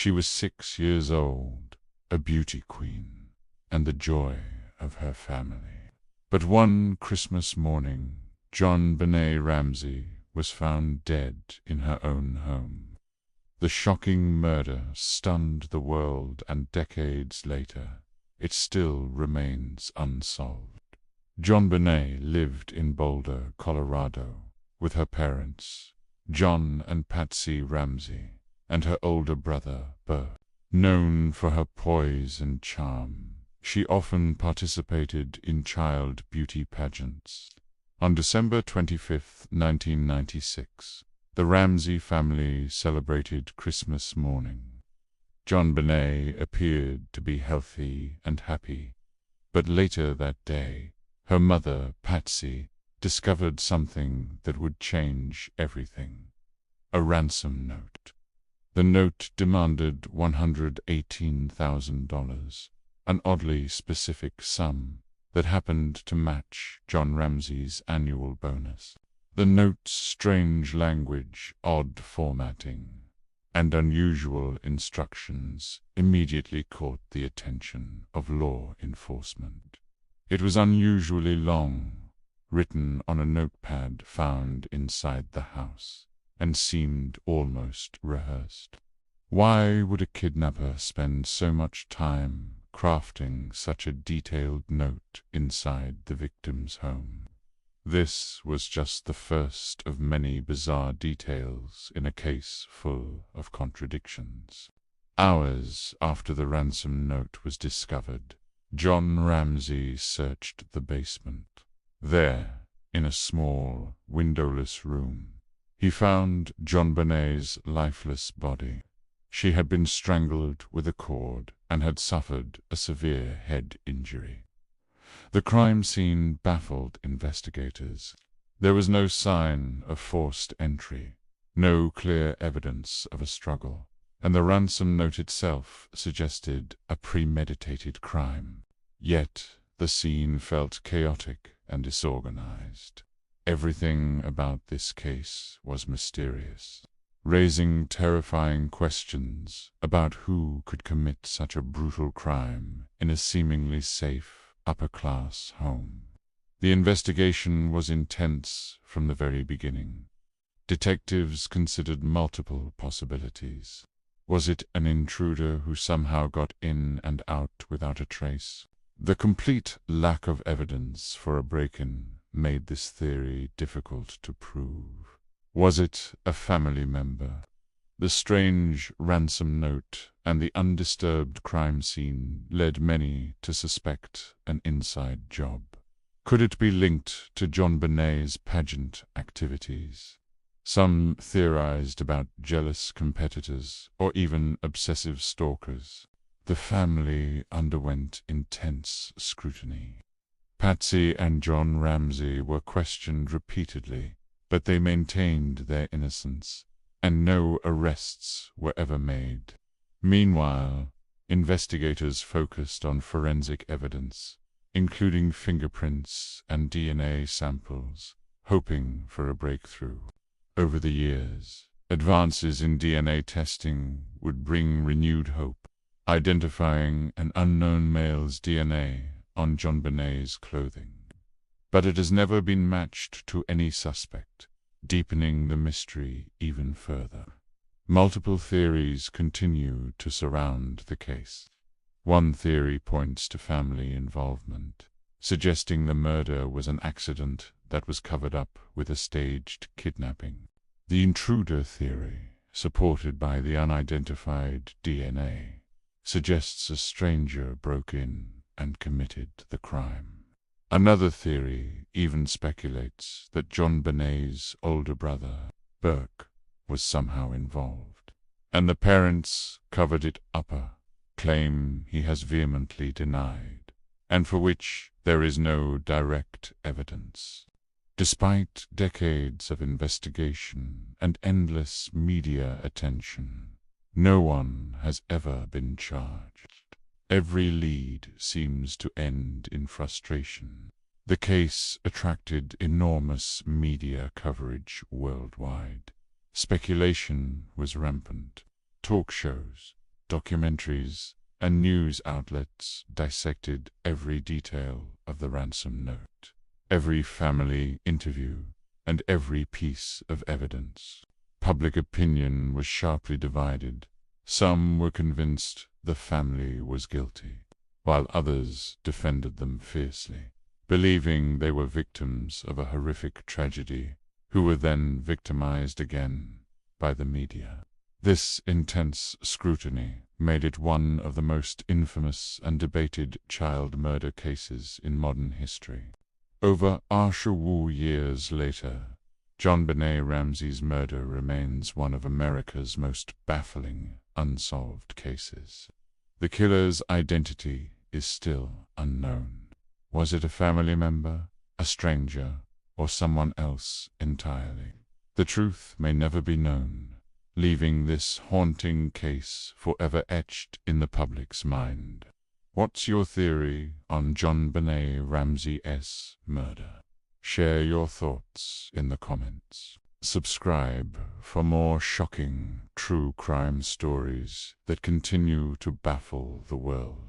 She was 6 years old, a beauty queen, and the joy of her family. But one Christmas morning, JonBenét Ramsey was found dead in her own home. The shocking murder stunned the world, and decades later, it still remains unsolved. JonBenét lived in Boulder, Colorado, with her parents, John and Patsy Ramsey, and her older brother, Bert. Known for her poise and charm, she often participated in child beauty pageants. On December 25, 1996, the Ramsey family celebrated Christmas morning. JonBenét appeared to be healthy and happy, but later that day, her mother, Patsy, discovered something that would change everything: a ransom note. The note demanded $118,000, an oddly specific sum that happened to match John Ramsey's annual bonus. The note's strange language, odd formatting, and unusual instructions immediately caught the attention of law enforcement. It was unusually long, written on a notepad found inside the house, and seemed almost rehearsed. Why would a kidnapper spend so much time crafting such a detailed note inside the victim's home? This was just the first of many bizarre details in a case full of contradictions. Hours after the ransom note was discovered, John Ramsey searched the basement. There, in a small, windowless room, he found JonBenét's lifeless body. She had been strangled with a cord and had suffered a severe head injury. The crime scene baffled investigators. There was no sign of forced entry, no clear evidence of a struggle, and the ransom note itself suggested a premeditated crime. Yet the scene felt chaotic and disorganized. Everything about this case was mysterious, raising terrifying questions about who could commit such a brutal crime in a seemingly safe, upper-class home. The investigation was intense from the very beginning. Detectives considered multiple possibilities. Was it an intruder who somehow got in and out without a trace? The complete lack of evidence for a break-in made this theory difficult to prove. Was it a family member? The strange ransom note and the undisturbed crime scene led many to suspect an inside job. Could it be linked to JonBenét's pageant activities? Some theorized about jealous competitors or even obsessive stalkers. The family underwent intense scrutiny. Patsy and John Ramsey were questioned repeatedly, but they maintained their innocence, and no arrests were ever made. Meanwhile, investigators focused on forensic evidence, including fingerprints and DNA samples, hoping for a breakthrough. Over the years, advances in DNA testing would bring renewed hope, identifying an unknown male's DNA on JonBenét's clothing. But it has never been matched to any suspect, deepening the mystery even further. Multiple theories continue to surround the case. One theory points to family involvement, suggesting the murder was an accident that was covered up with a staged kidnapping. The intruder theory, supported by the unidentified DNA, suggests a stranger broke in and committed the crime. Another theory even speculates that JonBenét's older brother, Burke, was somehow involved, and the parents covered it up, a claim he has vehemently denied, and for which there is no direct evidence. Despite decades of investigation and endless media attention, no one has ever been charged. Every lead seems to end in frustration. The case attracted enormous media coverage worldwide. Speculation was rampant. Talk shows, documentaries, and news outlets dissected every detail of the ransom note, every family interview, and every piece of evidence. Public opinion was sharply divided. Some were convinced the family was guilty, while others defended them fiercely, believing they were victims of a horrific tragedy who were then victimized again by the media. This intense scrutiny made it one of the most infamous and debated child murder cases in modern history. Over years later, JonBenét Ramsey's murder remains one of America's most baffling, unsolved cases. The killer's identity is still unknown. Was it a family member, a stranger, or someone else entirely? The truth may never be known, leaving this haunting case forever etched in the public's mind. What's your theory on JonBenét Ramsey's murder? Share your thoughts in the comments. Subscribe for more shocking true crime stories that continue to baffle the world.